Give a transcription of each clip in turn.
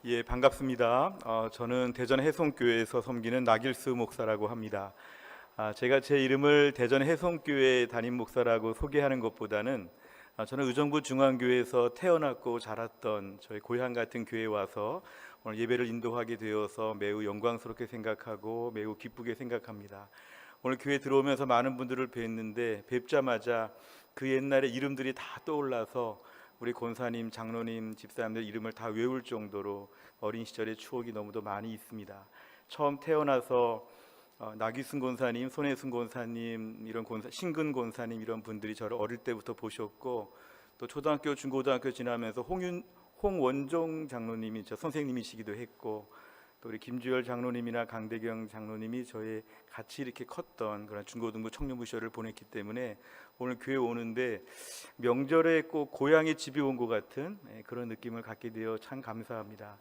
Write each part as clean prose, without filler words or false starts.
예, 반갑습니다. 저는 대전 해송교회에서 섬기는 나길수 목사라고 합니다. 제가 제 이름을 대전 해송교회 담임 목사라고 소개하는 것보다는 저는 의정부 중앙교회에서 태어났고 자랐던 저희 고향 같은 교회에 와서 오늘 예배를 인도하게 되어서 매우 영광스럽게 생각하고 매우 기쁘게 생각합니다. 오늘 교회 들어오면서 많은 분들을 뵀는데 뵙자마자 그 옛날의 이름들이 다 떠올라서 우리 권사님, 장로님, 집사님들 이름을 다 외울 정도로 어린 시절의 추억이 너무도 많이 있습니다. 처음 태어나서 나기순 권사님, 손혜순 권사님, 이런 신근 권사님 이런 분들이 저를 어릴 때부터 보셨고, 또 초등학교, 중고등학교 지나면서 홍원종 장로님이 저 선생님이시기도 했고, 또 우리 김주열 장로님이나 강대경 장로님이 저의 같이 이렇게 컸던 그런 중고등부 청년부 시절을 보냈기 때문에 오늘 교회 오는데 명절에 꼭 고향의 집이 온 것 같은 그런 느낌을 갖게 되어 참 감사합니다.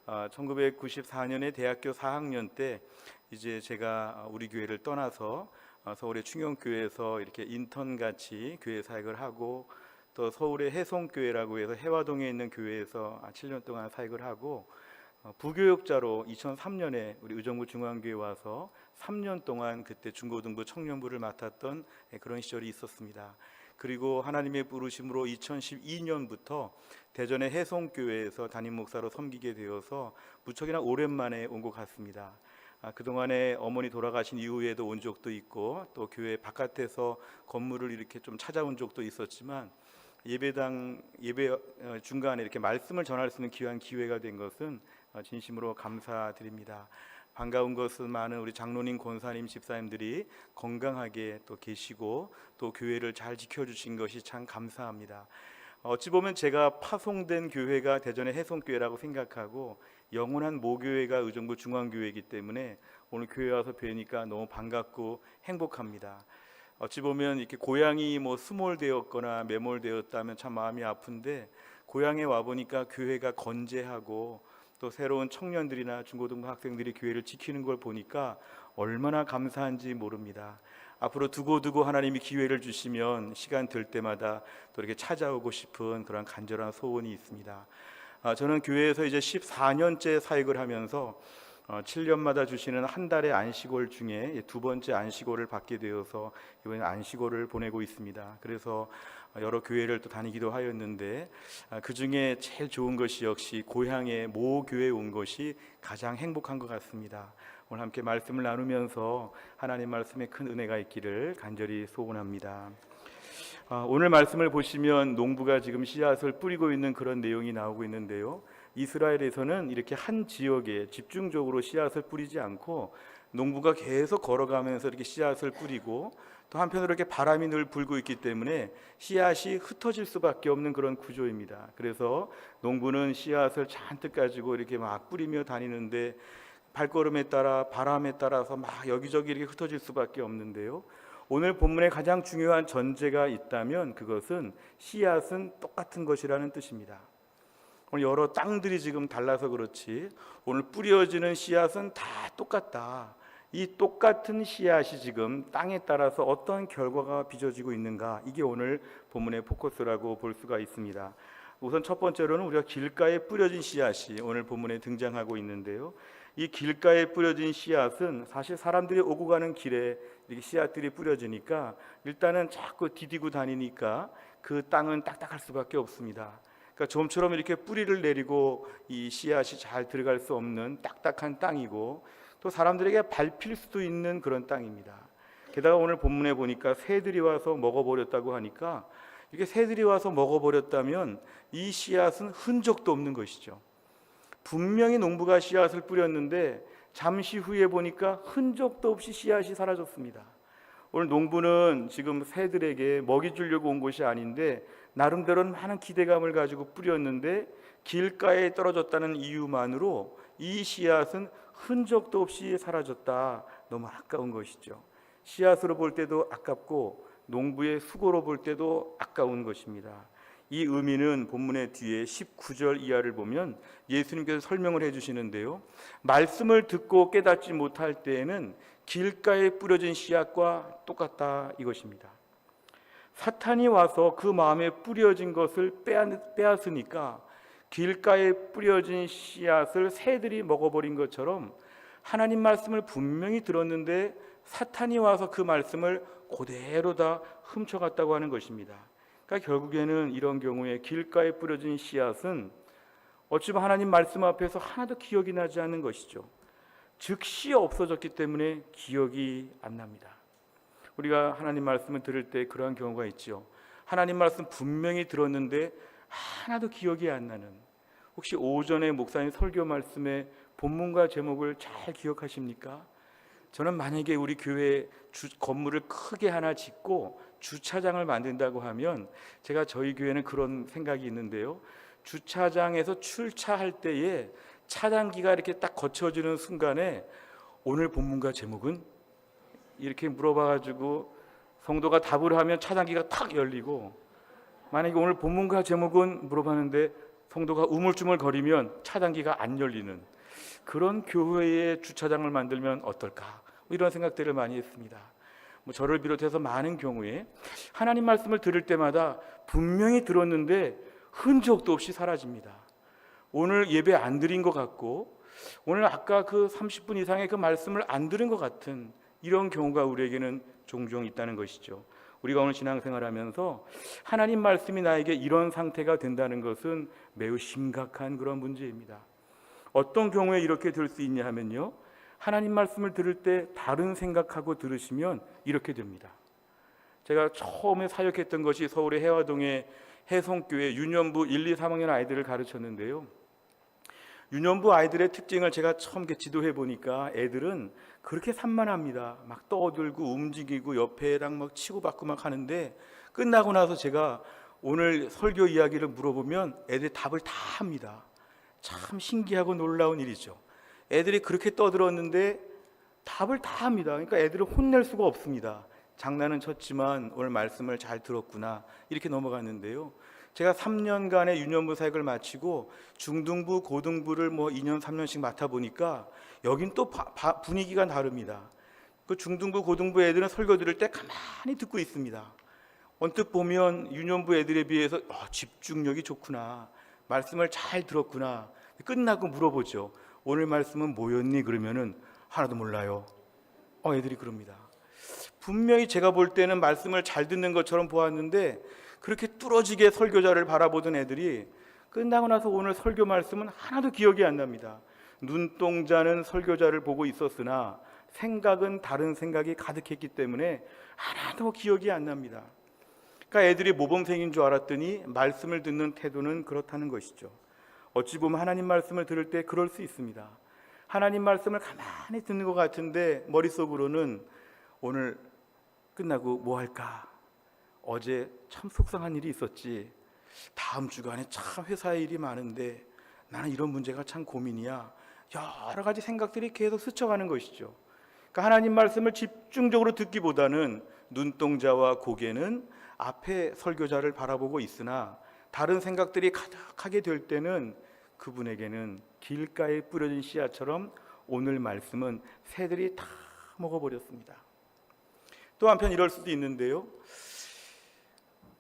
1994년에 대학교 4학년 때 이제 제가 우리 교회를 떠나서 서울의 충영교회에서 이렇게 인턴같이 교회 사역을 하고, 또 서울의 해송교회라고 해서 해화동에 있는 교회에서 7년 동안 사역을 하고, 부교육자로 2003년에 우리 의정부 중앙교회 와서 3년 동안 그때 중고등부 청년부를 맡았던 그런 시절이 있었습니다. 그리고 하나님의 부르심으로 2012년부터 대전의 해송교회에서 담임 목사로 섬기게 되어서 무척이나 오랜만에 온 것 같습니다. 그동안에 어머니 돌아가신 이후에도 온 적도 있고, 또 교회 바깥에서 건물을 이렇게 좀 찾아온 적도 있었지만, 예배 중간에 이렇게 말씀을 전할 수 있는 귀한 기회가 된 것은 진심으로 감사드립니다. 반가운 것은 많은 우리 장로님, 권사님, 집사님들이 건강하게 또 계시고 또 교회를 잘 지켜주신 것이 참 감사합니다. 어찌 보면 제가 파송된 교회가 대전의 해송교회라고 생각하고 영원한 모교회가 의정부 중앙교회이기 때문에 오늘 교회 와서 뵈니까 너무 반갑고 행복합니다. 어찌 보면 이렇게 고향이 수몰되었거나 매몰되었다면 참 마음이 아픈데, 고향에 와 보니까 교회가 건재하고 또 새로운 청년들이나 중고등부 학생들이 교회를 지키는 걸 보니까 얼마나 감사한지 모릅니다. 앞으로 두고두고 하나님이 기회를 주시면 시간 될 때마다 또 이렇게 찾아오고 싶은 그런 간절한 소원이 있습니다. 저는 교회에서 이제 14년째 사역을 하면서 7년마다 주시는 한 달의 안식월 중에 두 번째 안식월을 받게 되어서 이번에 안식월을 보내고 있습니다. 그래서 여러 교회를 또 다니기도 하였는데, 그 중에 제일 좋은 것이 역시 고향의 모 교회에 온 것이 가장 행복한 것 같습니다. 오늘 함께 말씀을 나누면서 하나님 말씀에 큰 은혜가 있기를 간절히 소원합니다. 오늘 말씀을 보시면 농부가 지금 씨앗을 뿌리고 있는 그런 내용이 나오고 있는데요, 이스라엘에서는 이렇게 한 지역에 집중적으로 씨앗을 뿌리지 않고 농부가 계속 걸어가면서 이렇게 씨앗을 뿌리고, 또 한편으로 이렇게 바람이 늘 불고 있기 때문에 씨앗이 흩어질 수밖에 없는 그런 구조입니다. 그래서 농부는 씨앗을 잔뜩 가지고 이렇게 막 뿌리며 다니는데 발걸음에 따라 바람에 따라서 막 여기저기 이렇게 흩어질 수밖에 없는데요, 오늘 본문에 가장 중요한 전제가 있다면 그것은 씨앗은 똑같은 것이라는 뜻입니다. 오늘 여러 땅들이 지금 달라서 그렇지 오늘 뿌려지는 씨앗은 다 똑같다. 이 똑같은 씨앗이 지금 땅에 따라서 어떤 결과가 빚어지고 있는가, 이게 오늘 본문의 포커스라고 볼 수가 있습니다. 우선 첫 번째로는 우리가 길가에 뿌려진 씨앗이 오늘 본문에 등장하고 있는데요, 이 길가에 뿌려진 씨앗은 사실 사람들이 오고 가는 길에 이렇게 씨앗들이 뿌려지니까 일단은 자꾸 디디고 다니니까 그 땅은 딱딱할 수밖에 없습니다. 그러니까 좀처럼 이렇게 뿌리를 내리고 이 씨앗이 잘 들어갈 수 없는 딱딱한 땅이고, 또 사람들에게 밟힐 수도 있는 그런 땅입니다. 게다가 오늘 본문에 보니까 새들이 와서 먹어버렸다고 하니까, 이렇게 새들이 와서 먹어버렸다면 이 씨앗은 흔적도 없는 것이죠. 분명히 농부가 씨앗을 뿌렸는데 잠시 후에 보니까 흔적도 없이 씨앗이 사라졌습니다. 오늘 농부는 지금 새들에게 먹이 주려고 온 것이 아닌데 나름대로는 많은 기대감을 가지고 뿌렸는데 길가에 떨어졌다는 이유만으로 이 씨앗은 흔적도 없이 사라졌다. 너무 아까운 것이죠. 씨앗으로 볼 때도 아깝고 농부의 수고로 볼 때도 아까운 것입니다. 이 의미는 본문의 뒤에 19절 이하를 보면 예수님께서 설명을 해주시는데요, 말씀을 듣고 깨닫지 못할 때에는 길가에 뿌려진 씨앗과 똑같다 이것입니다. 사탄이 와서 그 마음에 뿌려진 것을 빼앗으니까 길가에 뿌려진 씨앗을 새들이 먹어버린 것처럼 하나님 말씀을 분명히 들었는데 사탄이 와서 그 말씀을 그대로 다 훔쳐갔다고 하는 것입니다. 그러니까 결국에는 이런 경우에 길가에 뿌려진 씨앗은 어찌 보면 하나님 말씀 앞에서 하나도 기억이 나지 않는 것이죠. 즉시 없어졌기 때문에 기억이 안 납니다. 우리가 하나님 말씀을 들을 때 그러한 경우가 있죠. 하나님 말씀 분명히 들었는데 하나도 기억이 안 나는, 혹시 오전에 목사님 설교 말씀의 본문과 제목을 잘 기억하십니까? 저는 만약에 우리 교회 건물을 크게 하나 짓고 주차장을 만든다고 하면, 제가 저희 교회는 그런 생각이 있는데요, 주차장에서 출차할 때에 차단기가 이렇게 딱 거쳐지는 순간에 오늘 본문과 제목은? 이렇게 물어봐가지고 성도가 답을 하면 차단기가 탁 열리고, 만약에 오늘 본문과 제목은 물어봤는데 성도가 우물쭈물 거리면 차단기가 안 열리는 그런 교회의 주차장을 만들면 어떨까, 이런 생각들을 많이 했습니다. 저를 비롯해서 많은 경우에 하나님 말씀을 들을 때마다 분명히 들었는데 흔적도 없이 사라집니다. 오늘 예배 안 드린 것 같고, 오늘 아까 그 30분 이상의 그 말씀을 안 들은 것 같은 이런 경우가 우리에게는 종종 있다는 것이죠. 우리가 오늘 신앙생활하면서 하나님 말씀이 나에게 이런 상태가 된다는 것은 매우 심각한 그런 문제입니다. 어떤 경우에 이렇게 될 수 있냐 하면요, 하나님 말씀을 들을 때 다른 생각하고 들으시면 이렇게 됩니다. 제가 처음에 사역했던 것이 서울의 해화동의 해성교회 유년부 1, 2, 3학년 아이들을 가르쳤는데요, 유년부 아이들의 특징을 제가 처음 지도해 보니까 애들은 그렇게 산만합니다. 막 떠들고 움직이고 옆에랑 막 치고받고 막 하는데, 끝나고 나서 제가 오늘 설교 이야기를 물어보면 애들이 답을 다 합니다. 참 신기하고 놀라운 일이죠. 애들이 그렇게 떠들었는데 답을 다 합니다. 그러니까 애들을 혼낼 수가 없습니다. 장난은 쳤지만 오늘 말씀을 잘 들었구나, 이렇게 넘어갔는데요, 제가 3년간의 유년부 사역을 마치고 중등부, 고등부를 2년, 3년씩 맡아보니까 여긴 또 분위기가 다릅니다. 그 중등부, 고등부 애들은 설교 들을 때 가만히 듣고 있습니다. 언뜻 보면 유년부 애들에 비해서 집중력이 좋구나, 말씀을 잘 들었구나. 끝나고 물어보죠. 오늘 말씀은 뭐였니? 그러면은 하나도 몰라요. 애들이 그럽니다. 분명히 제가 볼 때는 말씀을 잘 듣는 것처럼 보았는데 그렇게 뚫어지게 설교자를 바라보던 애들이 끝나고 나서 오늘 설교 말씀은 하나도 기억이 안 납니다. 눈동자는 설교자를 보고 있었으나 생각은 다른 생각이 가득했기 때문에 하나도 기억이 안 납니다. 그러니까 애들이 모범생인 줄 알았더니 말씀을 듣는 태도는 그렇다는 것이죠. 어찌 보면 하나님 말씀을 들을 때 그럴 수 있습니다. 하나님 말씀을 가만히 듣는 것 같은데 머릿속으로는 오늘 끝나고 뭐 할까? 어제 참 속상한 일이 있었지. 다음 주간에 참 회사에 일이 많은데 나는 이런 문제가 참 고민이야. 여러 가지 생각들이 계속 스쳐가는 것이죠. 그러니까 하나님 말씀을 집중적으로 듣기보다는 눈동자와 고개는 앞에 설교자를 바라보고 있으나 다른 생각들이 가득하게 될 때는 그분에게는 길가에 뿌려진 씨앗처럼 오늘 말씀은 새들이 다 먹어버렸습니다. 또 한편 이럴 수도 있는데요,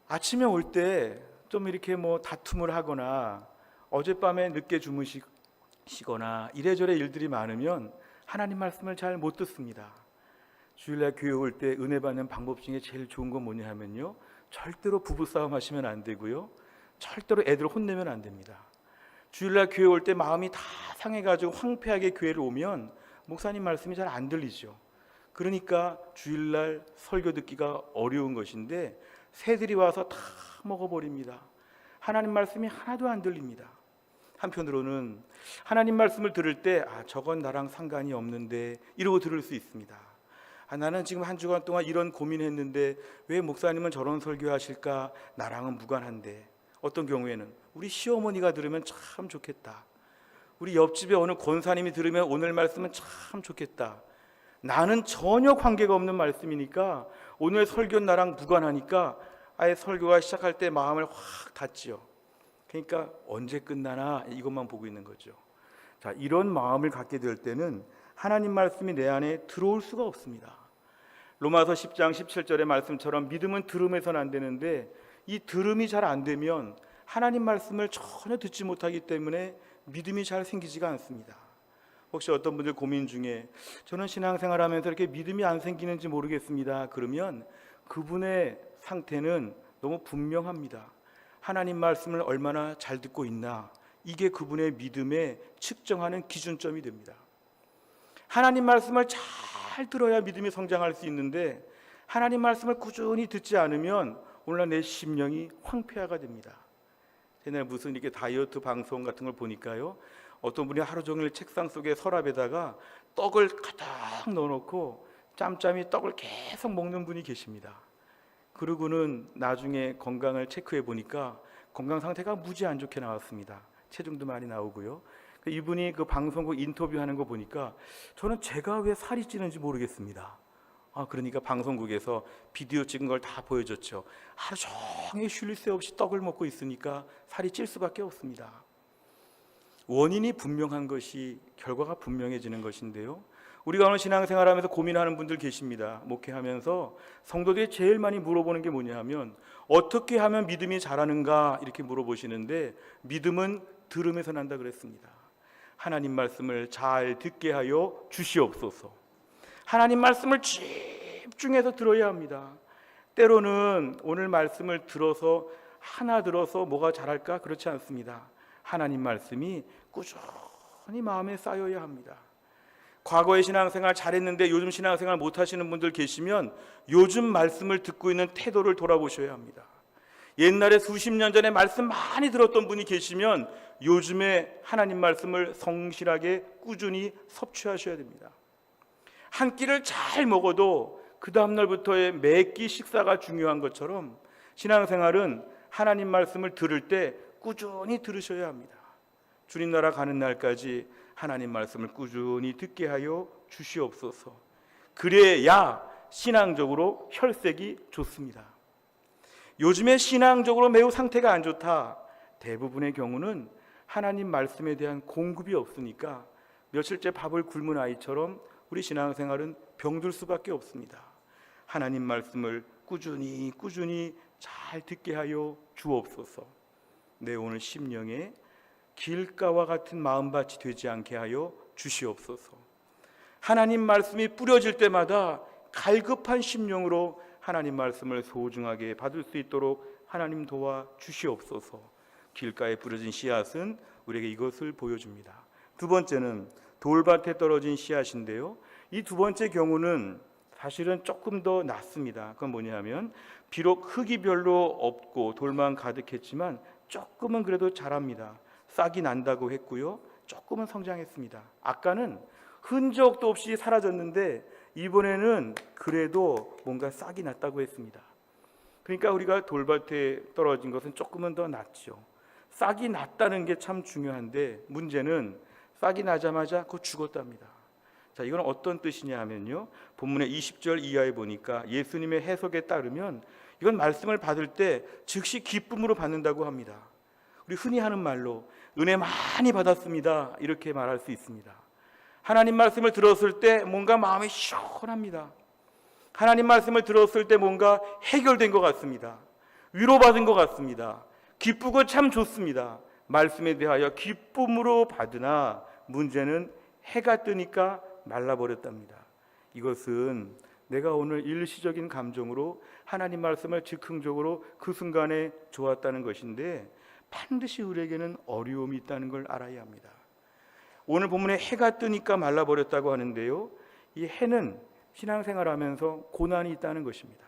아침에 올 때 좀 이렇게 다툼을 하거나 어젯밤에 늦게 주무시거나 이래저래 일들이 많으면 하나님 말씀을 잘 못 듣습니다. 주일날 교회 올 때 은혜 받는 방법 중에 제일 좋은 건 뭐냐 하면요, 절대로 부부싸움 하시면 안 되고요, 절대로 애들 혼내면 안 됩니다. 주일날 교회 올 때 마음이 다 상해가지고 황폐하게 교회를 오면 목사님 말씀이 잘 안 들리죠. 그러니까 주일날 설교 듣기가 어려운 것인데 새들이 와서 다 먹어버립니다. 하나님 말씀이 하나도 안 들립니다. 한편으로는 하나님 말씀을 들을 때 저건 나랑 상관이 없는데 이러고 들을 수 있습니다. 나는 지금 한 주간 동안 이런 고민했는데 왜 목사님은 저런 설교하실까? 나랑은 무관한데. 어떤 경우에는 우리 시어머니가 들으면 참 좋겠다. 우리 옆집에 어느 권사님이 들으면 오늘 말씀은 참 좋겠다. 나는 전혀 관계가 없는 말씀이니까 오늘 설교는 나랑 무관하니까 아예 설교가 시작할 때 마음을 확 닫지요. 그러니까 언제 끝나나 이것만 보고 있는 거죠. 자, 이런 마음을 갖게 될 때는 하나님 말씀이 내 안에 들어올 수가 없습니다. 로마서 10장 17절의 말씀처럼 믿음은 들음에서는 안 되는데 이 들음이 잘 안 되면 하나님 말씀을 전혀 듣지 못하기 때문에 믿음이 잘 생기지가 않습니다. 혹시 어떤 분들 고민 중에 저는 신앙생활하면서 이렇게 믿음이 안 생기는지 모르겠습니다. 그러면 그분의 상태는 너무 분명합니다. 하나님 말씀을 얼마나 잘 듣고 있나, 이게 그분의 믿음에 측정하는 기준점이 됩니다. 하나님 말씀을 잘 들어야 믿음이 성장할 수 있는데 하나님 말씀을 꾸준히 듣지 않으면 오늘날 내 심령이 황폐화가 됩니다. 옛날에 무슨 이렇게 다이어트 방송 같은 걸 보니까요, 어떤 분이 하루 종일 책상 속에 서랍에다가 떡을 가득 넣어놓고 짬짬이 떡을 계속 먹는 분이 계십니다. 그러고는 나중에 건강을 체크해 보니까 건강 상태가 무지 안 좋게 나왔습니다. 체중도 많이 나오고요. 이분이 그 방송국 인터뷰하는 거 보니까 저는 제가 왜 살이 찌는지 모르겠습니다. 그러니까 방송국에서 비디오 찍은 걸 다 보여줬죠. 하루 종일 쉴 새 없이 떡을 먹고 있으니까 살이 찔 수밖에 없습니다. 원인이 분명한 것이 결과가 분명해지는 것인데요, 우리가 오늘 신앙생활하면서 고민하는 분들 계십니다. 목회하면서 성도들이 제일 많이 물어보는 게 뭐냐 하면 어떻게 하면 믿음이 자라는가 이렇게 물어보시는데, 믿음은 들음에서 난다 그랬습니다. 하나님 말씀을 잘 듣게 하여 주시옵소서. 하나님 말씀을 집중해서 들어야 합니다. 때로는 오늘 말씀을 들어서 하나 들어서 뭐가 자랄까? 그렇지 않습니다. 하나님 말씀이 꾸준히 마음에 쌓여야 합니다. 과거의 신앙생활 잘했는데 요즘 신앙생활 못하시는 분들 계시면 요즘 말씀을 듣고 있는 태도를 돌아보셔야 합니다. 옛날에 수십 년 전에 말씀 많이 들었던 분이 계시면 요즘에 하나님 말씀을 성실하게 꾸준히 섭취하셔야 됩니다. 한 끼를 잘 먹어도 그 다음 날부터의 매 끼 식사가 중요한 것처럼 신앙생활은 하나님 말씀을 들을 때 꾸준히 들으셔야 합니다. 주님 나라 가는 날까지 하나님 말씀을 꾸준히 듣게 하여 주시옵소서. 그래야 신앙적으로 혈색이 좋습니다. 요즘에 신앙적으로 매우 상태가 안 좋다. 대부분의 경우는 하나님 말씀에 대한 공급이 없으니까 며칠째 밥을 굶은 아이처럼 우리 신앙생활은 병들 수밖에 없습니다. 하나님 말씀을 꾸준히 잘 듣게 하여 주옵소서. 내 오늘 심령에 길가와 같은 마음밭이 되지 않게 하여 주시옵소서. 하나님 말씀이 뿌려질 때마다 갈급한 심령으로 하나님 말씀을 소중하게 받을 수 있도록 하나님 도와 주시옵소서. 길가에 뿌려진 씨앗은 우리에게 이것을 보여줍니다. 두 번째는 돌밭에 떨어진 씨앗인데요, 이 두 번째 경우는 사실은 조금 더 낫습니다. 그건 뭐냐면 비록 흙이 별로 없고 돌만 가득했지만 조금은 그래도 자랍니다. 싹이 난다고 했고요, 조금은 성장했습니다. 아까는 흔적도 없이 사라졌는데 이번에는 그래도 뭔가 싹이 났다고 했습니다. 그러니까 우리가 돌밭에 떨어진 것은 조금은 더 낫죠. 싹이 났다는 게 참 중요한데 문제는 싹이 나자마자 그거 죽었답니다. 자, 이건 어떤 뜻이냐 하면요, 본문의 20절 이하에 보니까 예수님의 해석에 따르면 이건 말씀을 받을 때 즉시 기쁨으로 받는다고 합니다. 우리 흔히 하는 말로 은혜 많이 받았습니다 이렇게 말할 수 있습니다. 하나님 말씀을 들었을 때 뭔가 마음이 시원합니다. 하나님 말씀을 들었을 때 뭔가 해결된 것 같습니다. 위로받은 것 같습니다. 기쁘고 참 좋습니다. 말씀에 대하여 기쁨으로 받으나 문제는 해가 뜨니까 말라버렸답니다. 이것은 내가 오늘 일시적인 감정으로 하나님 말씀을 즉흥적으로 그 순간에 좋았다는 것인데 반드시 우리에게는 어려움이 있다는 걸 알아야 합니다. 오늘 본문에 해가 뜨니까 말라버렸다고 하는데요, 이 해는 신앙생활하면서 고난이 있다는 것입니다.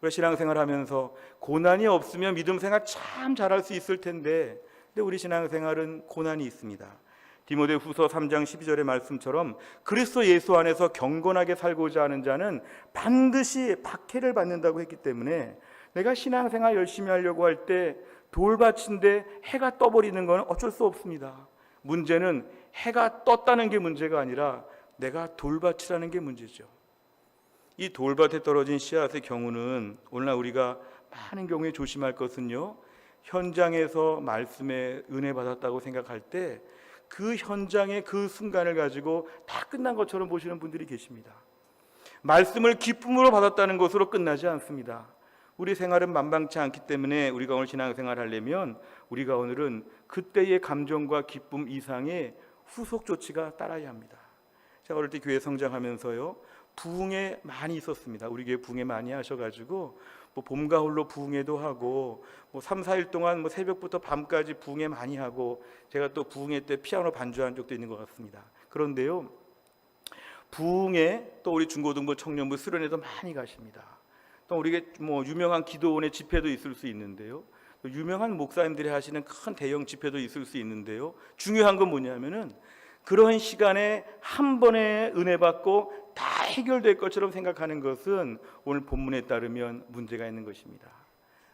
우리가 신앙생활하면서 고난이 없으면 믿음생활 참 잘할 수 있을 텐데, 근데 우리 신앙생활은 고난이 있습니다. 디모데후서 3장 12절의 말씀처럼 그리스도 예수 안에서 경건하게 살고자 하는 자는 반드시 박해를 받는다고 했기 때문에 내가 신앙생활 열심히 하려고 할 때 돌밭인데 해가 떠버리는 건 어쩔 수 없습니다. 문제는 해가 떴다는 게 문제가 아니라 내가 돌밭이라는 게 문제죠. 이 돌밭에 떨어진 씨앗의 경우는 오늘날 우리가 많은 경우에 조심할 것은요, 현장에서 말씀에 은혜 받았다고 생각할 때 그 현장의 그 순간을 가지고 다 끝난 것처럼 보시는 분들이 계십니다. 말씀을 기쁨으로 받았다는 것으로 끝나지 않습니다. 우리 생활은 만만치 않기 때문에 우리가 오늘 신앙생활 하려면 우리가 오늘은 그때의 감정과 기쁨 이상의 후속 조치가 따라야 합니다. 제가 어릴 때 교회 성장하면서요, 부흥회 많이 있었습니다. 우리 교회 부흥회 많이 하셔가지고 봄 가을로 부흥회도 하고 3, 4일 동안 새벽부터 밤까지 부흥회 많이 하고, 제가 또 부흥회 때 피아노 반주한 적도 있는 것 같습니다. 그런데요, 부흥회 또 우리 중고등부 청년부 수련회도 많이 가십니다. 또 우리가 유명한 기도원의 집회도 있을 수 있는데요, 또 유명한 목사님들이 하시는 큰 대형 집회도 있을 수 있는데요, 중요한 건 뭐냐면은 그런 시간에 한 번에 은혜 받고 다 해결될 것처럼 생각하는 것은 오늘 본문에 따르면 문제가 있는 것입니다.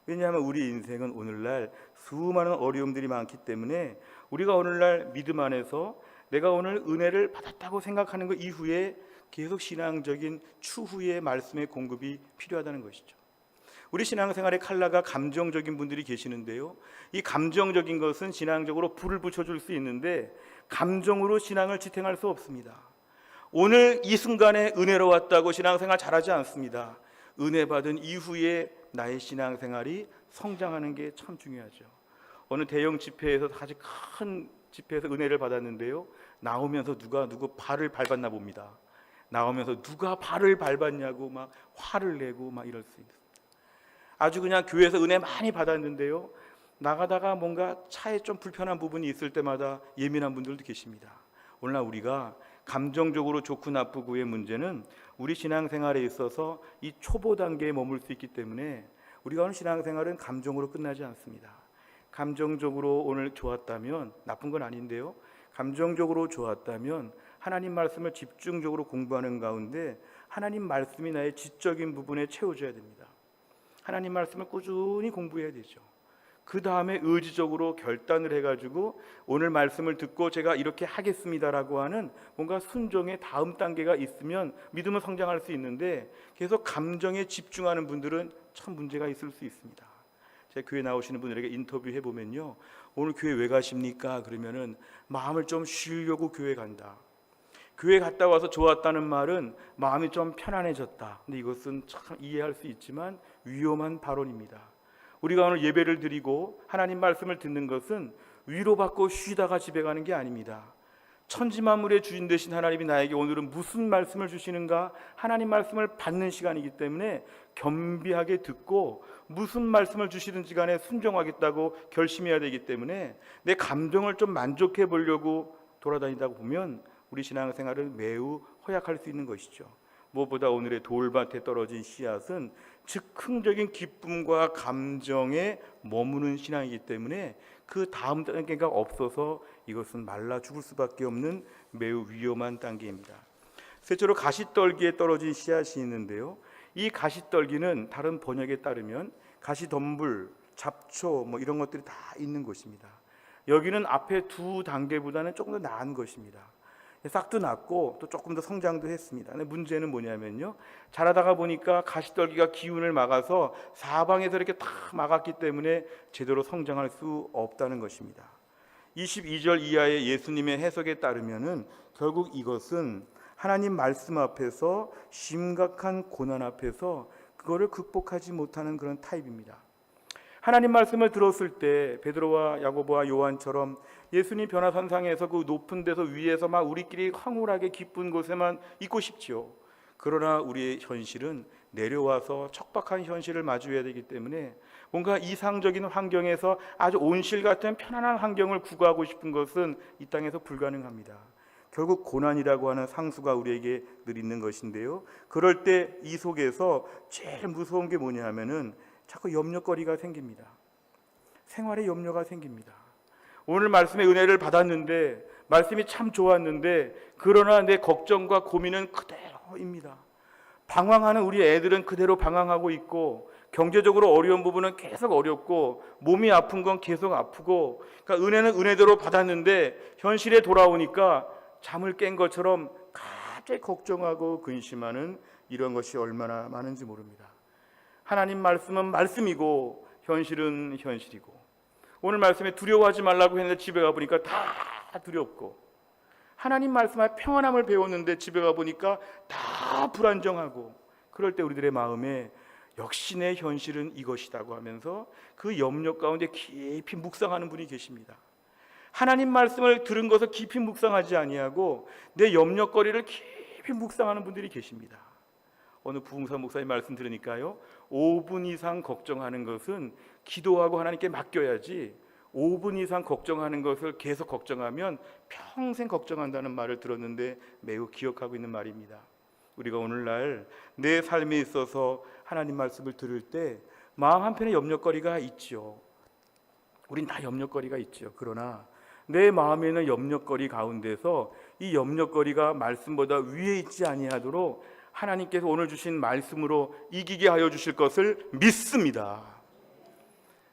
왜냐하면 우리 인생은 오늘날 수많은 어려움들이 많기 때문에 우리가 오늘날 믿음 안에서 내가 오늘 은혜를 받았다고 생각하는 것 이후에 계속 신앙적인 추후의 말씀의 공급이 필요하다는 것이죠. 우리 신앙생활의 칼라가 감정적인 분들이 계시는데요, 이 감정적인 것은 신앙적으로 불을 붙여줄 수 있는데 감정으로 신앙을 지탱할 수 없습니다. 오늘 이 순간에 은혜로 왔다고 신앙생활 잘하지 않습니다. 은혜 받은 이후에 나의 신앙생활이 성장하는 게 참 중요하죠. 어느 대형 집회에서, 아주 큰 집회에서 은혜를 받았는데요, 나오면서 누구 발을 밟았나 봅니다. 나오면서 누가 발을 밟았냐고 막 화를 내고 막 이럴 수 있습니다. 아주 그냥 교회에서 은혜 많이 받았는데요, 나가다가 뭔가 차에 좀 불편한 부분이 있을 때마다 예민한 분들도 계십니다. 오늘날 우리가 감정적으로 좋고 나쁘고의 문제는 우리 신앙생활에 있어서 이 초보 단계에 머물 수 있기 때문에 우리가 오늘 신앙생활은 감정으로 끝나지 않습니다. 감정적으로 오늘 좋았다면 나쁜 건 아닌데요, 감정적으로 좋았다면 하나님 말씀을 집중적으로 공부하는 가운데 하나님 말씀이 나의 지적인 부분에 채워줘야 됩니다. 하나님 말씀을 꾸준히 공부해야 되죠. 그 다음에 의지적으로 결단을 해가지고 오늘 말씀을 듣고 제가 이렇게 하겠습니다라고 하는 뭔가 순종의 다음 단계가 있으면 믿음은 성장할 수 있는데, 계속 감정에 집중하는 분들은 참 문제가 있을 수 있습니다. 제가 교회 나오시는 분들에게 인터뷰해 보면요, 오늘 교회 왜 가십니까? 그러면은 마음을 좀 쉬려고 교회 간다. 교회 갔다 와서 좋았다는 말은 마음이 좀 편안해졌다. 근데 이것은 참 이해할 수 있지만 위험한 발언입니다. 우리가 오늘 예배를 드리고 하나님 말씀을 듣는 것은 위로받고 쉬다가 집에 가는 게 아닙니다. 천지만물의 주인 되신 하나님이 나에게 오늘은 무슨 말씀을 주시는가, 하나님 말씀을 받는 시간이기 때문에 겸비하게 듣고 무슨 말씀을 주시든지 간에 순종하겠다고 결심해야 되기 때문에 내 감정을 좀 만족해 보려고 돌아다니다가 보면 우리 신앙생활은 매우 허약할 수 있는 것이죠. 무엇보다 오늘의 돌밭에 떨어진 씨앗은 즉흥적인 기쁨과 감정에 머무는 신앙이기 때문에 그 다음 단계가 없어서 이것은 말라 죽을 수밖에 없는 매우 위험한 단계입니다. 셋째로 가시떨기에 떨어진 씨앗이 있는데요, 이 가시떨기는 다른 번역에 따르면 가시덤불, 잡초 이런 것들이 다 있는 곳입니다. 여기는 앞에 두 단계보다는 조금 더 나은 것입니다. 싹도 났고 또 조금 더 성장도 했습니다. 근데 문제는 뭐냐면요, 자라다가 보니까 가시떨기가 기운을 막아서 사방에서 이렇게 다 막았기 때문에 제대로 성장할 수 없다는 것입니다. 22절 이하의 예수님의 해석에 따르면은 결국 이것은 하나님 말씀 앞에서 심각한 고난 앞에서 그거를 극복하지 못하는 그런 타입입니다. 하나님 말씀을 들었을 때 베드로와 야고보와 요한처럼 예수님 변화산상에서 그 높은 데서 위에서 막 우리끼리 황홀하게 기쁜 곳에만 있고 싶지요. 그러나 우리의 현실은 내려와서 척박한 현실을 마주해야 되기 때문에 뭔가 이상적인 환경에서 아주 온실 같은 편안한 환경을 구가하고 싶은 것은 이 땅에서 불가능합니다. 결국 고난이라고 하는 상수가 우리에게 늘 있는 것인데요, 그럴 때 이 속에서 제일 무서운 게 뭐냐 하면은 자꾸 염려거리가 생깁니다. 생활에 염려가 생깁니다. 오늘 말씀의 은혜를 받았는데, 말씀이 참 좋았는데, 그러나 내 걱정과 고민은 그대로입니다. 방황하는 우리 애들은 그대로 방황하고 있고, 경제적으로 어려운 부분은 계속 어렵고, 몸이 아픈 건 계속 아프고, 그러니까 은혜는 은혜대로 받았는데 현실에 돌아오니까 잠을 깬 것처럼 갑자기 걱정하고 근심하는 이런 것이 얼마나 많은지 모릅니다. 하나님 말씀은 말씀이고 현실은 현실이고, 오늘 말씀에 두려워하지 말라고 했는데 집에 가보니까 다 두렵고, 하나님 말씀에 평안함을 배웠는데 집에 가보니까 다 불안정하고, 그럴 때 우리들의 마음에 역시 내 현실은 이것이라고 하면서 그 염려 가운데 깊이 묵상하는 분이 계십니다. 하나님 말씀을 들은 것을 깊이 묵상하지 아니하고 내 염려거리를 깊이 묵상하는 분들이 계십니다. 어느 부흥사 목사님 말씀 들으니까요, 5분 이상 걱정하는 것은 기도하고 하나님께 맡겨야지 5분 이상 걱정하는 것을 계속 걱정하면 평생 걱정한다는 말을 들었는데 매우 기억하고 있는 말입니다. 우리가 오늘날 내 삶에 있어서 하나님 말씀을 들을 때 마음 한편에 염려거리가 있죠. 우린 다 염려거리가 있죠. 그러나 내 마음에 있는 염려거리 가운데서 이 염려거리가 말씀보다 위에 있지 아니하도록 하나님께서 오늘 주신 말씀으로 이기게 하여 주실 것을 믿습니다.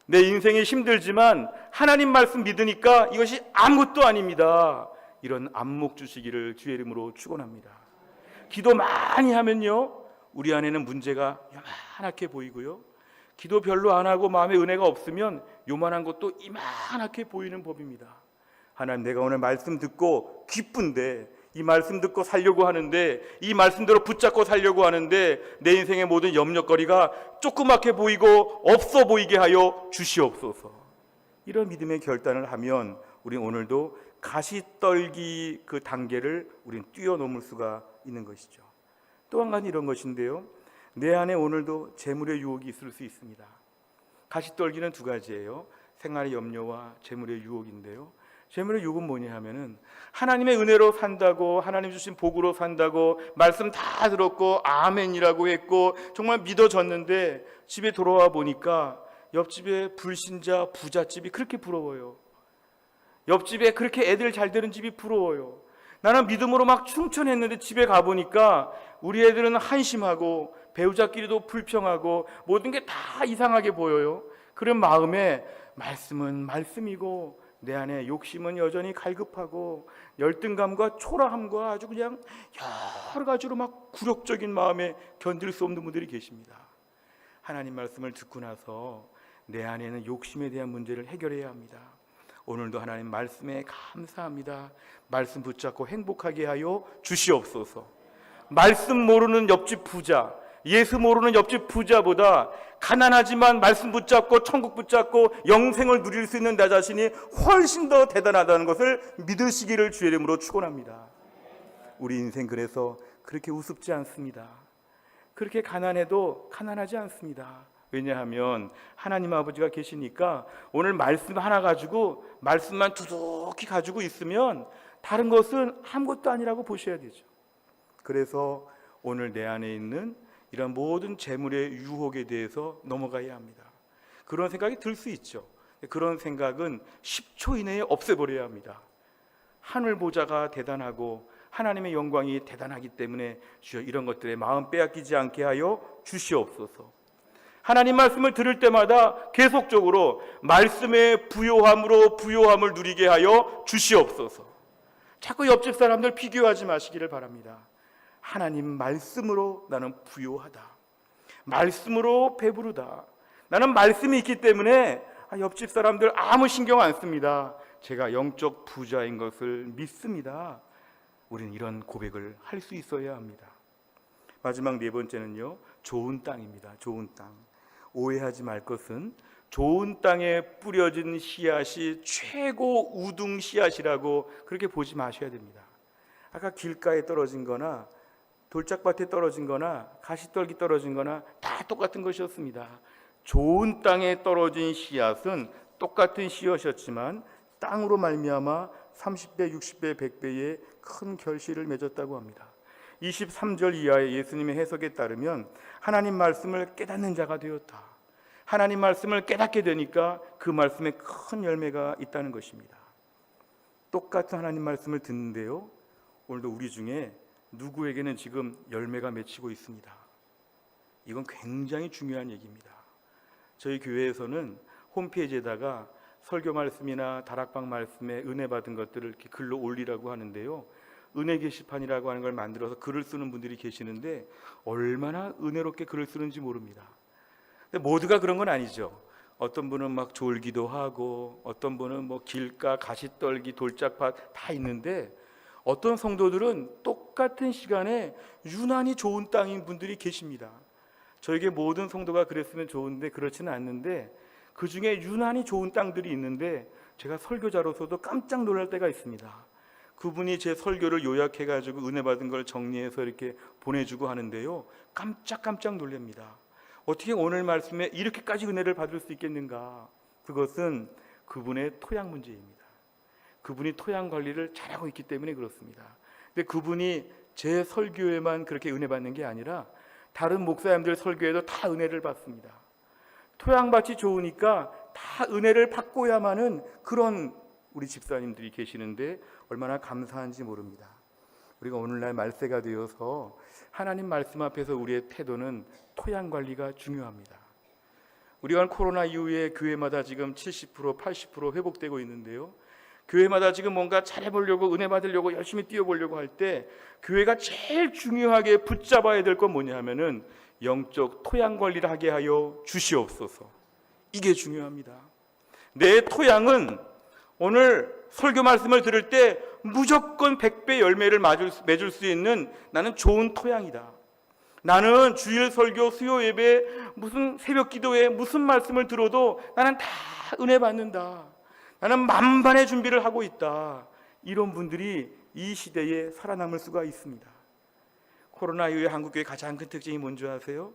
내 인생이 힘들지만 하나님 말씀 믿으니까 이것이 아무것도 아닙니다. 이런 안목 주시기를 주의 이름으로 축원합니다. 기도 많이 하면요, 우리 안에는 문제가 요만하게 보이고요, 기도 별로 안 하고 마음에 은혜가 없으면 요만한 것도 이만하게 보이는 법입니다. 하나님, 내가 오늘 말씀 듣고 기쁜데, 이 말씀 듣고 살려고 하는데, 이 말씀대로 붙잡고 살려고 하는데 내 인생의 모든 염려거리가 조그맣게 보이고 없어 보이게 하여 주시옵소서. 이런 믿음의 결단을 하면 우리 오늘도 가시떨기 그 단계를 우린 뛰어넘을 수가 있는 것이죠. 또 한 가지 이런 것인데요, 내 안에 오늘도 재물의 유혹이 있을 수 있습니다. 가시떨기는 두 가지예요. 생활의 염려와 재물의 유혹인데요, 재물의 유혹은 뭐냐 하면은 하나님의 은혜로 산다고, 하나님 주신 복으로 산다고 말씀 다 들었고 아멘이라고 했고 정말 믿어졌는데 집에 돌아와 보니까 옆집에 불신자 부잣집이 그렇게 부러워요. 옆집에 그렇게 애들 잘 되는 집이 부러워요. 나는 믿음으로 막 충천했는데 집에 가보니까 우리 애들은 한심하고 배우자끼리도 불평하고 모든 게 다 이상하게 보여요. 그런 마음에 말씀은 말씀이고 내 안에 욕심은 여전히 갈급하고 열등감과 초라함과 아주 그냥 여러 가지로 막 굴욕적인 마음에 견딜 수 없는 분들이 계십니다. 하나님 말씀을 듣고 나서 내 안에는 욕심에 대한 문제를 해결해야 합니다. 오늘도 하나님 말씀에 감사합니다. 말씀 붙잡고 행복하게 하여 주시옵소서. 말씀 모르는 옆집 부자, 예수 모르는 옆집 부자보다 가난하지만 말씀 붙잡고 천국 붙잡고 영생을 누릴 수 있는 나 자신이 훨씬 더 대단하다는 것을 믿으시기를 주의 이름으로 축원합니다. 우리 인생 그래서 그렇게 우습지 않습니다. 그렇게 가난해도 가난하지 않습니다. 왜냐하면 하나님 아버지가 계시니까 오늘 말씀 하나 가지고 말씀만 두둑히 가지고 있으면 다른 것은 아무것도 아니라고 보셔야 되죠. 그래서 오늘 내 안에 있는 이런 모든 재물의 유혹에 대해서 넘어가야 합니다. 그런 생각이 들 수 있죠. 그런 생각은 10초 이내에 없애버려야 합니다. 하늘 보좌가 대단하고 하나님의 영광이 대단하기 때문에 주여 이런 것들에 마음 빼앗기지 않게 하여 주시옵소서. 하나님 말씀을 들을 때마다 계속적으로 말씀의 부요함으로 부요함을 누리게 하여 주시옵소서. 자꾸 옆집 사람들 비교하지 마시기를 바랍니다. 하나님 말씀으로 나는 부요하다. 말씀으로 배부르다. 나는 말씀이 있기 때문에 옆집 사람들 아무 신경 안 씁니다. 제가 영적 부자인 것을 믿습니다. 우리는 이런 고백을 할 수 있어야 합니다. 마지막 네 번째는요, 좋은 땅입니다. 좋은 땅. 오해하지 말 것은 좋은 땅에 뿌려진 씨앗이 최고 우등 씨앗이라고 그렇게 보지 마셔야 됩니다. 아까 길가에 떨어진 거나 돌짝밭에 떨어진 거나 가시떨기 떨어진 거나 다 똑같은 것이었습니다. 좋은 땅에 떨어진 씨앗은 똑같은 씨앗이었지만 땅으로 말미암아 30배, 60배, 100배의 큰 결실을 맺었다고 합니다. 23절 이하의 예수님의 해석에 따르면 하나님 말씀을 깨닫는 자가 되었다. 하나님 말씀을 깨닫게 되니까 그 말씀에 큰 열매가 있다는 것입니다. 똑같은 하나님 말씀을 듣는데요, 오늘도 우리 중에 누구에게는 지금 열매가 맺히고 있습니다. 이건 굉장히 중요한 얘기입니다. 저희 교회에서는 홈페이지에다가 설교 말씀이나 다락방 말씀에 은혜 받은 것들을 이렇게 글로 올리라고 하는데요, 은혜 게시판이라고 하는 걸 만들어서 글을 쓰는 분들이 계시는데 얼마나 은혜롭게 글을 쓰는지 모릅니다. 근데 모두가 그런 건 아니죠. 어떤 분은 막 졸기도 하고 어떤 분은 뭐 길가, 가시떨기, 돌짝밭 다 있는데 어떤 성도들은 똑같은 시간에 유난히 좋은 땅인 분들이 계십니다. 저에게 모든 성도가 그랬으면 좋은데 그렇지는 않는데 그 중에 유난히 좋은 땅들이 있는데 제가 설교자로서도 깜짝 놀랄 때가 있습니다. 그분이 제 설교를 요약해가지고 은혜 받은 걸 정리해서 이렇게 보내주고 하는데요, 깜짝 놀랍니다. 어떻게 오늘 말씀에 이렇게까지 은혜를 받을 수 있겠는가? 그것은 그분의 토양 문제입니다. 그분이 토양 관리를 잘하고 있기 때문에 그렇습니다. 근데 그분이 제 설교에만 그렇게 은혜 받는 게 아니라 다른 목사님들 설교에도 다 은혜를 받습니다. 토양밭이 좋으니까 다 은혜를 받고야만은 그런 우리 집사님들이 계시는데 얼마나 감사한지 모릅니다. 우리가 오늘날 말세가 되어서 하나님 말씀 앞에서 우리의 태도는 토양 관리가 중요합니다. 우리가 코로나 이후에 교회마다 지금 70%, 80% 회복되고 있는데요, 교회마다 지금 뭔가 잘해보려고 은혜 받으려고 열심히 뛰어보려고 할 때 교회가 제일 중요하게 붙잡아야 될 건 뭐냐 하면은 영적 토양 관리를 하게 하여 주시옵소서. 이게 중요합니다. 내 토양은 오늘 설교 말씀을 들을 때 무조건 100배 열매를 맺을 수 있는 나는 좋은 토양이다. 나는 주일 설교, 수요 예배, 무슨 새벽 기도회, 무슨 말씀을 들어도 나는 다 은혜 받는다. 나는 만반의 준비를 하고 있다. 이런 분들이 이 시대에 살아남을 수가 있습니다. 코로나 이후에 한국교회 가장 큰 특징이 뭔지 아세요?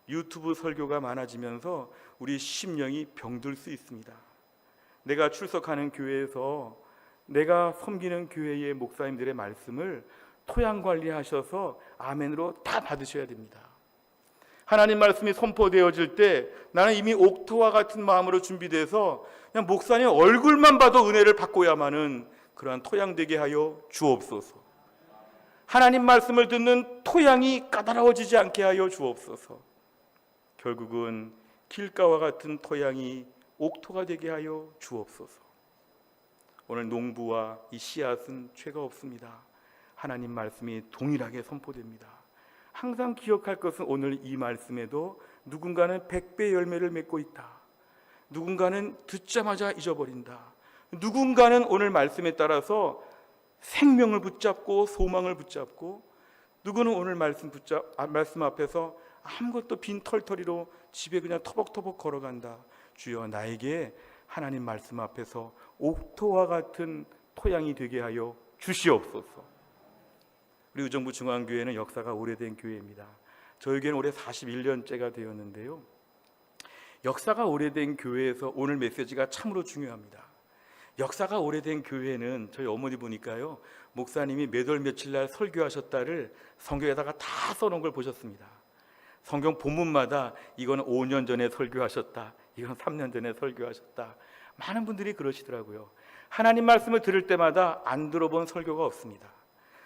유튜브 설교가 많아지면서 우리 심령이 병들 수 있습니다. 내가 출석하는 교회에서 내가 섬기는 교회의 목사님들의 말씀을 토양 관리하셔서 아멘으로 다 받으셔야 됩니다. 하나님 말씀이 선포되어질 때 나는 이미 옥토와 같은 마음으로 준비돼서 그냥 목사님 얼굴만 봐도 은혜를 받고야만은 그러한 토양 되게 하여 주옵소서. 하나님 말씀을 듣는 토양이 까다로워지지 않게 하여 주옵소서. 결국은 길가와 같은 토양이 옥토가 되게 하여 주옵소서. 오늘 농부와 이 씨앗은 죄가 없습니다. 하나님 말씀이 동일하게 선포됩니다. 항상 기억할 것은 오늘 이 말씀에도 누군가는 100배 열매를 맺고 있다. 누군가는 듣자마자 잊어버린다. 누군가는 오늘 말씀에 따라서 생명을 붙잡고 소망을 붙잡고, 누구는 오늘 말씀 앞에서 아무것도 빈 털터리로 집에 그냥 터벅터벅 걸어간다. 주여, 나에게 하나님 말씀 앞에서 옥토와 같은 토양이 되게 하여 주시옵소서. 우리 의정부 중앙교회는 역사가 오래된 교회입니다. 저에게는 올해 41년째가 되었는데요, 역사가 오래된 교회에서 오늘 메시지가 참으로 중요합니다. 역사가 오래된 교회는 저희 어머니 보니까요, 목사님이 몇 월 며칠 날 설교하셨다를 성경에다가 다 써놓은 걸 보셨습니다. 성경 본문마다 이거는 5년 전에 설교하셨다, 이건 3년 전에 설교하셨다. 많은 분들이 그러시더라고요. 하나님 말씀을 들을 때마다 안 들어본 설교가 없습니다.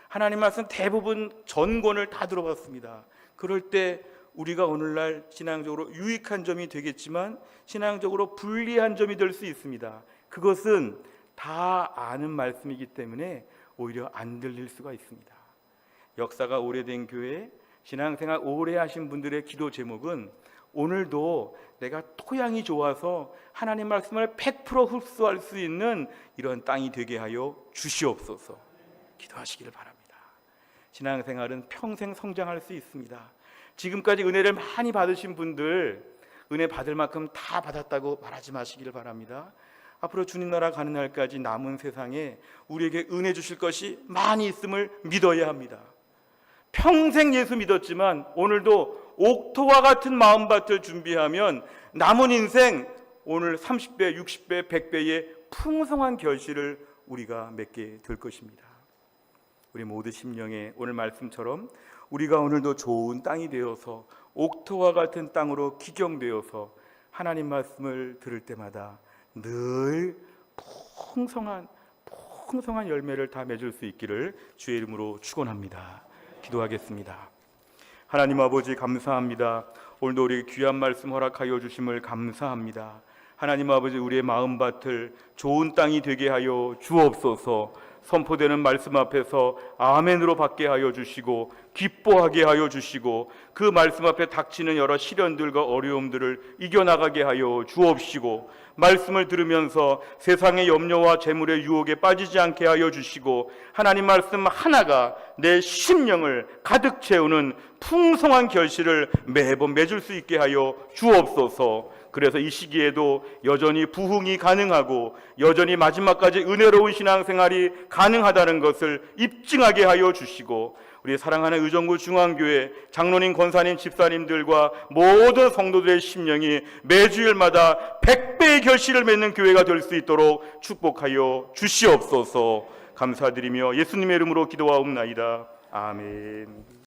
하나님 말씀 대부분 전권을 다 들어봤습니다. 그럴 때 우리가 오늘날 신앙적으로 유익한 점이 되겠지만 신앙적으로 불리한 점이 될 수 있습니다. 그것은 다 아는 말씀이기 때문에 오히려 안 들릴 수가 있습니다. 역사가 오래된 교회, 신앙생활 오래 하신 분들의 기도 제목은 오늘도 내가 토양이 좋아서 하나님 말씀을 100% 흡수할 수 있는 이런 땅이 되게 하여 주시옵소서. 기도하시기를 바랍니다. 신앙생활은 평생 성장할 수 있습니다. 지금까지 은혜를 많이 받으신 분들, 은혜 받을 만큼 다 받았다고 말하지 마시기를 바랍니다. 앞으로 주님 나라 가는 날까지 남은 세상에 우리에게 은혜 주실 것이 많이 있음을 믿어야 합니다. 평생 예수 믿었지만 오늘도 옥토와 같은 마음밭을 준비하면 남은 인생 오늘 30배, 60배, 100배의 풍성한 결실을 우리가 맺게 될 것입니다. 우리 모두 심령에 오늘 말씀처럼 우리가 오늘도 좋은 땅이 되어서 옥토와 같은 땅으로 기경되어서 하나님 말씀을 들을 때마다 늘 풍성한 열매를 다 맺을 수 있기를 주의 이름으로 축원합니다. 기도하겠습니다. 하나님 아버지 감사합니다. 오늘도 우리 귀한 말씀 허락하여 주심을 감사합니다. 하나님 아버지, 우리의 마음밭을 좋은 땅이 되게 하여 주옵소서. 선포되는 말씀 앞에서 아멘으로 받게 하여 주시고 기뻐하게 하여 주시고 그 말씀 앞에 닥치는 여러 시련들과 어려움들을 이겨나가게 하여 주옵시고 말씀을 들으면서 세상의 염려와 재물의 유혹에 빠지지 않게 하여 주시고 하나님 말씀 하나가 내 심령을 가득 채우는 풍성한 결실을 매번 맺을 수 있게 하여 주옵소서. 그래서 이 시기에도 여전히 부흥이 가능하고 여전히 마지막까지 은혜로운 신앙생활이 가능하다는 것을 입증하게 하여 주시고 우리 사랑하는 의정부 중앙교회 장로님, 권사님, 집사님들과 모든 성도들의 심령이 매주일마다 100배의 결실을 맺는 교회가 될 수 있도록 축복하여 주시옵소서. 감사드리며 예수님의 이름으로 기도하옵나이다. 아멘.